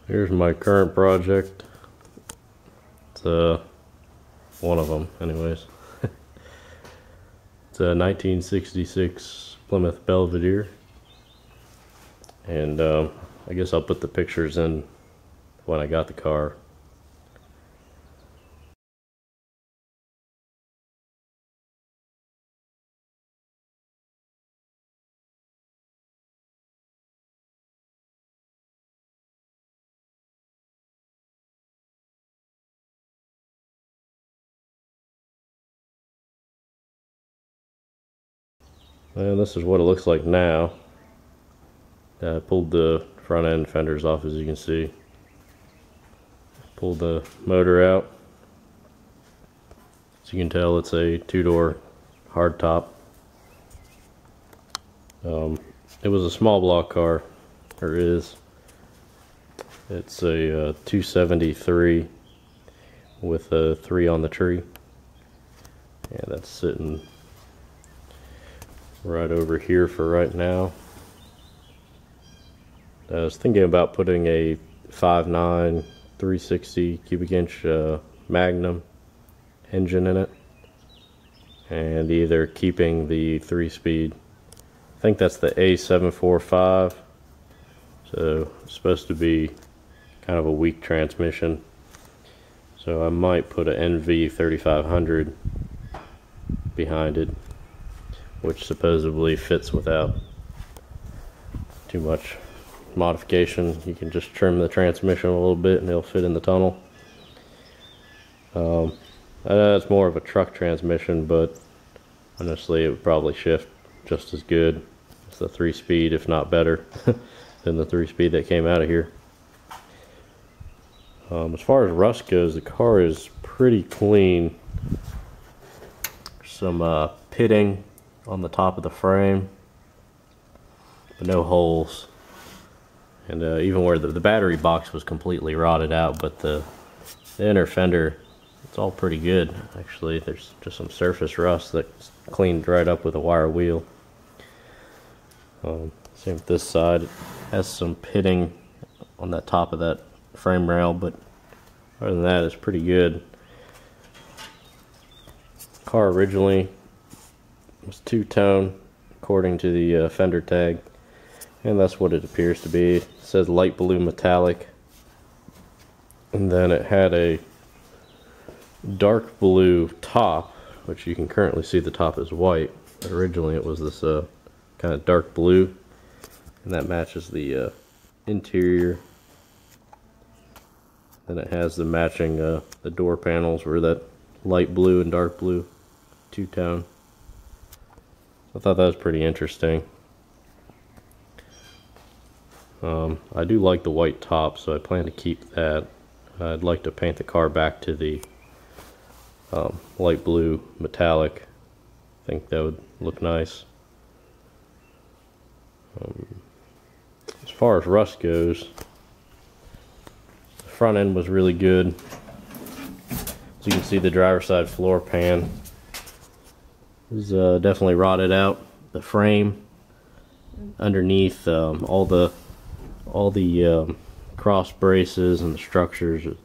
Here's my current project. It's one of them anyways. It's a 1966 Plymouth Belvedere, and I guess I'll put the pictures in when I got the car. And this is what it looks like now. I pulled the front end fenders off, as you can see. Pulled the motor out. As you can tell, it's a two-door hardtop. It was a small block car, or is. It's a 273 with a 3 on the tree. And that's sitting right over here for right now. I was thinking about putting a 5.9 360 cubic inch Magnum engine in it, and either keeping the 3-speed, I think that's the A745, so it's supposed to be kind of a weak transmission, so I might put an NV 3500 behind it, which supposedly fits without too much modification. You can just trim the transmission a little bit and it'll fit in the tunnel. It's more of a truck transmission, but honestly it would probably shift just as good as the 3-speed, if not better, than the 3-speed that came out of here. As far as rust goes, the car is pretty clean. Some pitting on the top of the frame, but no holes. And even where the battery box was completely rotted out, but the inner fender, it's all pretty good. Actually, there's just some surface rust that's cleaned right up with a wire wheel. Same with this side. It has some pitting on that top of that frame rail, but other than that, it's pretty good. The car originally was two-tone according to the fender tag, and that's what it appears to be. It says light blue metallic, and then it had a dark blue top, which you can currently see the top is white, but originally it was this kind of dark blue, and that matches the interior. Then it has the matching the door panels were that light blue and dark blue two-tone. I thought that was pretty interesting. I do like the white top, so I plan to keep that. I'd like to paint the car back to the light blue metallic. I think that would look nice. As far as rust goes, the front end was really good. As you can see, the driver's side floor pan is definitely rotted out. The frame underneath, all the cross braces and the structures are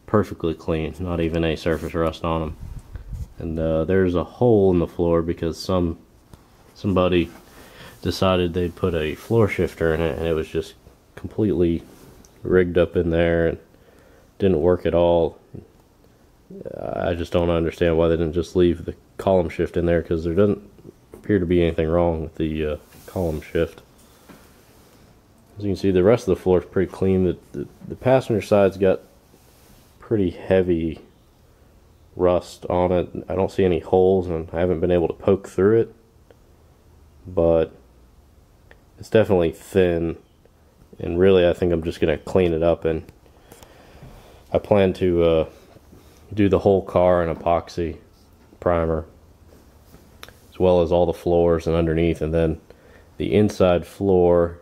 perfectly clean, not even a surface rust on them. And there's a hole in the floor because somebody decided they'd put a floor shifter in it, and it was just completely rigged up in there and didn't work at all. I just don't understand why they didn't just leave the column shift in there, because there doesn't appear to be anything wrong with the column shift. As you can see, the rest of the floor is pretty clean. The passenger side's got pretty heavy rust on it. I don't see any holes, and I haven't been able to poke through it, but it's definitely thin, and really I think I'm just going to clean it up, and I plan to do the whole car in epoxy primer, as well as all the floors and underneath, and then the inside floor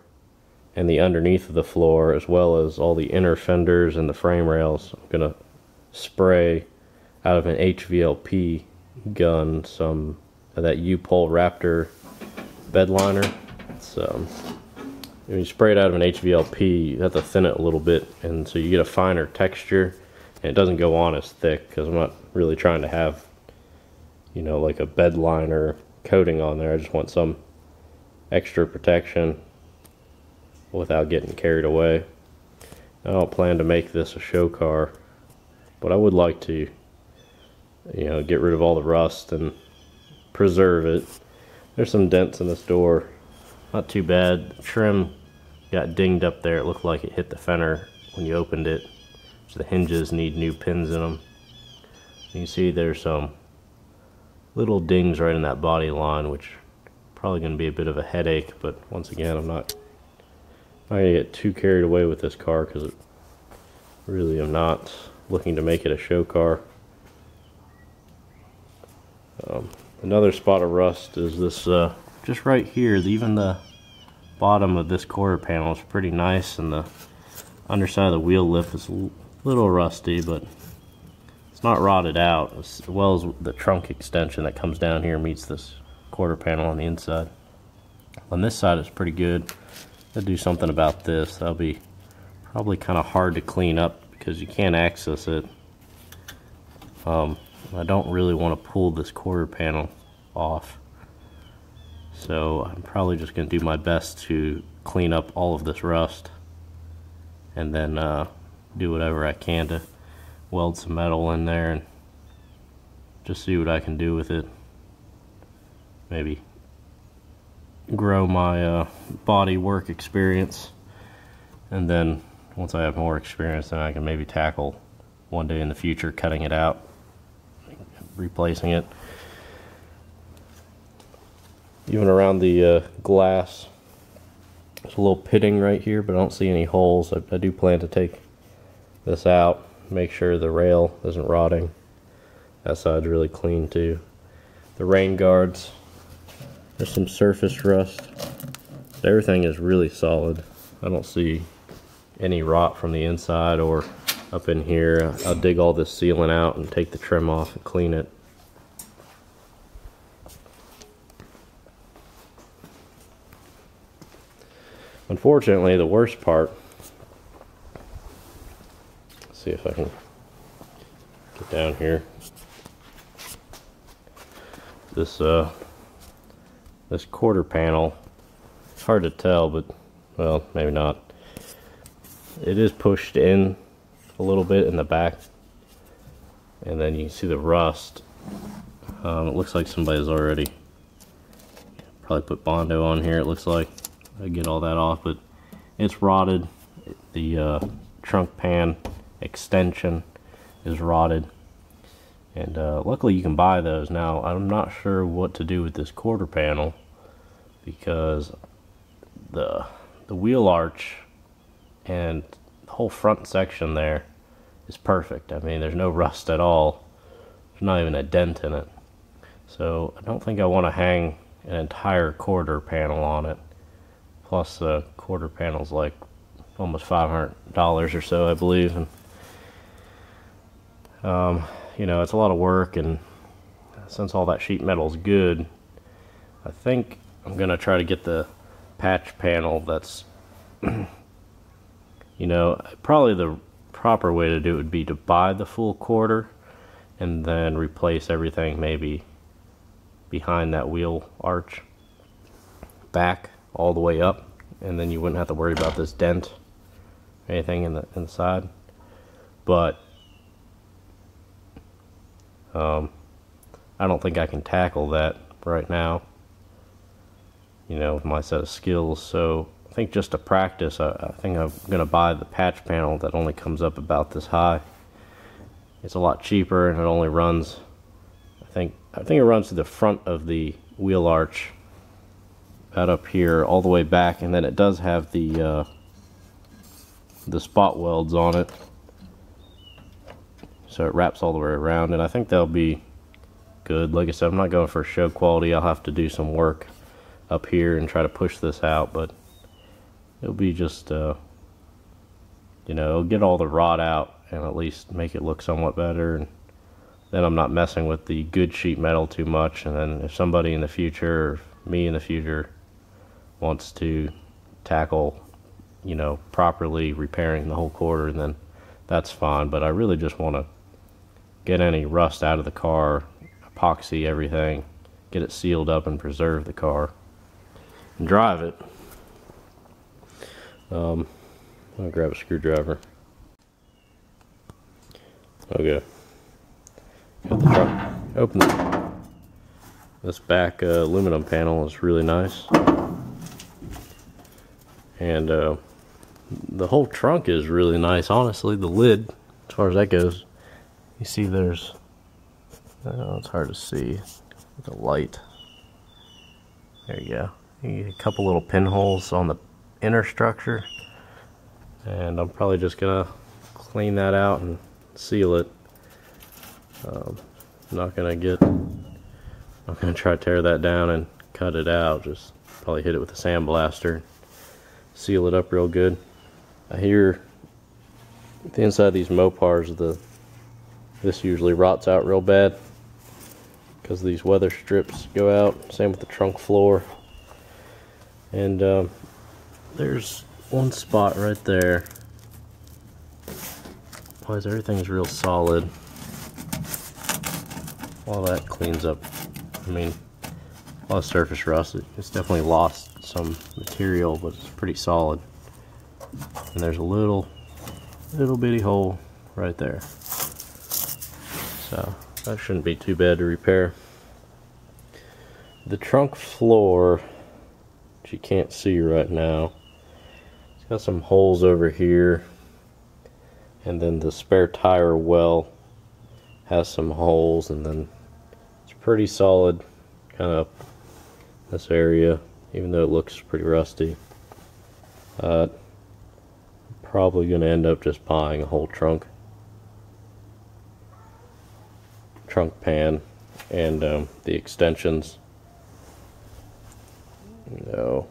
and the underneath of the floor, as well as all the inner fenders and the frame rails. I'm going to spray out of an HVLP gun some of that U-Pole Raptor bed liner. when you spray it out of an HVLP, you have to thin it a little bit, and so you get a finer texture, and it doesn't go on as thick, because I'm not really trying to have, you know, like a bed liner coating on there. I just want some extra protection without getting carried away. I don't plan to make this a show car, but I would like to, you know, get rid of all the rust and preserve it. There's some dents in this door, not too bad. The trim got dinged up there. It looked like it hit the fender when you opened it, so the hinges need new pins in them. You can see there's some little dings right in that body line, which probably going to be a bit of a headache, but once again, I'm not going to get too carried away with this car, because really I'm not looking to make it a show car. Another spot of rust is this, just right here. Even the bottom of this quarter panel is pretty nice, and the underside of the wheel lip is a little rusty, but it's not rotted out, as well as the trunk extension that comes down here meets this quarter panel on the inside. On this side it's pretty good. I'll do something about this. That'll be probably kind of hard to clean up because you can't access it. I don't really want to pull this quarter panel off, so I'm probably just going to do my best to clean up all of this rust, and then do whatever I can to weld some metal in there and just see what I can do with it. Maybe grow my body work experience, and then once I have more experience, then I can maybe tackle one day in the future cutting it out, replacing it. Even around the glass, there's a little pitting right here, but I don't see any holes. I do plan to take this out, make sure the rail isn't rotting. That side's really clean too. The rain guards, there's some surface rust. Everything is really solid. I don't see any rot from the inside or up in here. I'll dig all this sealant out and take the trim off and clean it. Unfortunately, the worst part, let's see if I can get down here. This this quarter panel, it's hard to tell, but well, maybe not. It is pushed in a little bit in the back, and then you can see the rust. It looks like somebody's already probably put Bondo on here. It looks like I get all that off, but it's rotted. The trunk pan extension is rotted, and luckily you can buy those. Now I'm not sure what to do with this quarter panel, because the wheel arch and the whole front section there is perfect. I mean, there's no rust at all. There's not even a dent in it. So I don't think I want to hang an entire quarter panel on it. Plus the quarter panel's like almost $500 or so, I believe. And you know, it's a lot of work, and since all that sheet metal is good, I think I'm gonna try to get the patch panel that's you know, probably the proper way to do it would be to buy the full quarter and then replace everything maybe behind that wheel arch back all the way up, and then you wouldn't have to worry about this dent or anything in the inside. But I don't think I can tackle that right now, you know, with my set of skills. So I think just to practice, I think I'm gonna buy the patch panel that only comes up about this high. It's a lot cheaper, and it only runs, I think it runs to the front of the wheel arch, about up here all the way back, and then it does have the spot welds on it, so it wraps all the way around, and I think they'll be good. Like I said, I'm not going for show quality. I'll have to do some work up here and try to push this out, but it'll be just you know, it'll get all the rot out and at least make it look somewhat better, and then I'm not messing with the good sheet metal too much. And then if somebody in the future, or me in the future, wants to tackle, you know, properly repairing the whole quarter, then that's fine. But I really just want to get any rust out of the car, epoxy everything, get it sealed up and preserve the car, and drive it. I'll grab a screwdriver. Okay. Got the truck open. This back aluminum panel is really nice. And the whole trunk is really nice. Honestly, the lid, as far as that goes, you see there's, it's hard to see with the light. There you go. You get a couple little pinholes on the inner structure. And I'm probably just gonna clean that out and seal it. I'm not gonna try to tear that down and cut it out. Just probably hit it with a sandblaster, seal it up real good. I hear the inside of these Mopars, this usually rots out real bad because these weather strips go out. Same with the trunk floor. And there's one spot right there. Otherwise, everything's real solid. All that cleans up. I mean, a lot of surface rust. It's definitely lost some material, but it's pretty solid. And there's a little bitty hole right there. So that shouldn't be too bad to repair. The trunk floor, which you can't see right now, it's got some holes over here, and then the spare tire well has some holes, and then it's pretty solid kind of this area, even though it looks pretty rusty. Probably going to end up just buying a whole trunk pan and the extensions. No,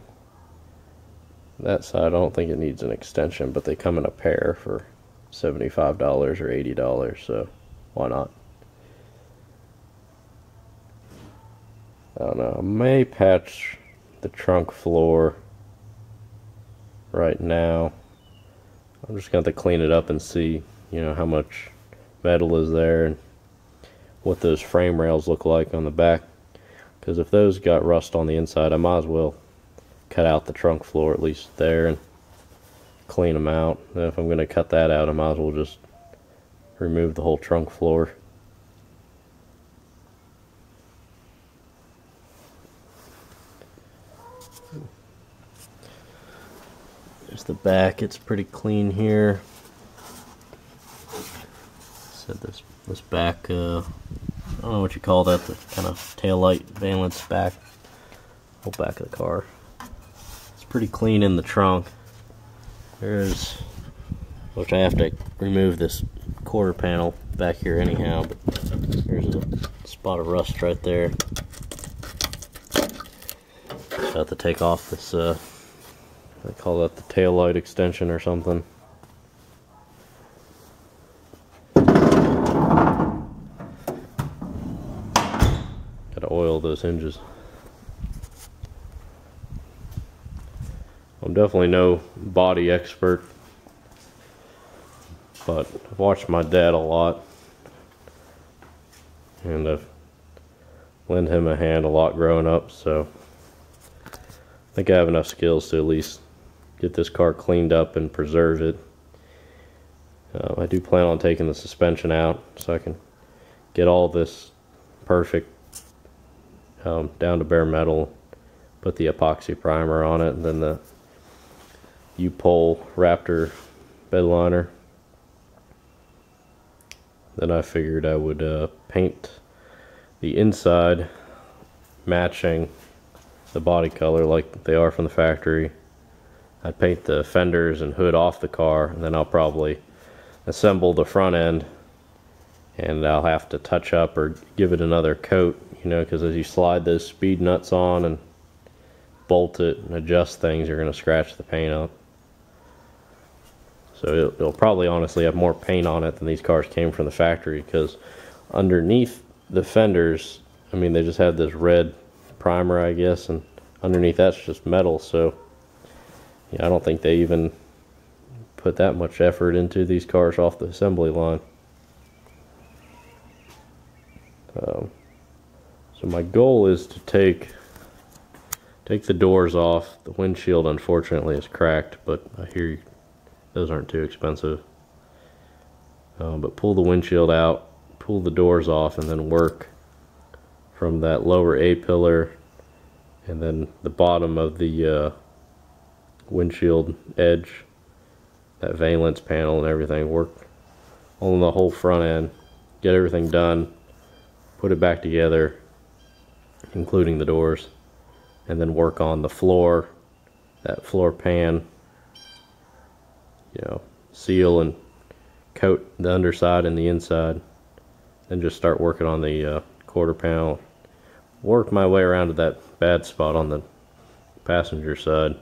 that side I don't think it needs an extension, but they come in a pair for $75 or $80, so why not? I don't know, I may patch the trunk floor right now. I'm just going to have to clean it up and see, you know, how much metal is there and what those frame rails look like on the back. Because if those got rust on the inside, I might as well cut out the trunk floor at least there and clean them out. And if I'm going to cut that out, I might as well just remove the whole trunk floor. There's the back. It's pretty clean here. Said this back, I don't know what you call that, the kind of tail light valence back, whole back of the car. It's pretty clean in the trunk. Which I have to remove this quarter panel back here anyhow, but there's a spot of rust right there. Just have to take off this, I call that the tail light extension or something. Gotta oil those hinges. I'm definitely no body expert, but I've watched my dad a lot, and I've lent him a hand a lot growing up, so I think I have enough skills to at least get this car cleaned up and preserve it. I do plan on taking the suspension out so I can get all this perfect down to bare metal, put the epoxy primer on it, and then the U-Pole Raptor bed liner. Then I figured I would paint the inside matching the body color like they are from the factory. I'd paint the fenders and hood off the car, and then I'll probably assemble the front end, and I'll have to touch up or give it another coat, you know, because as you slide those speed nuts on and bolt it and adjust things, you're going to scratch the paint up. So it'll probably honestly have more paint on it than these cars came from the factory, because underneath the fenders, I mean, they just have this red primer, I guess, and underneath that's just metal, so Yeah, I don't think they even put that much effort into these cars off the assembly line. So my goal is to take the doors off. The windshield unfortunately is cracked, but I hear those aren't too expensive. But pull the windshield out, pull the doors off, and then work from that lower A-pillar and then the bottom of the windshield edge, that valence panel and everything, work on the whole front end, get everything done, put it back together, including the doors, and then work on the floor, that floor pan, seal and coat the underside and the inside, then just start working on the quarter panel. Work my way around to that bad spot on the passenger side.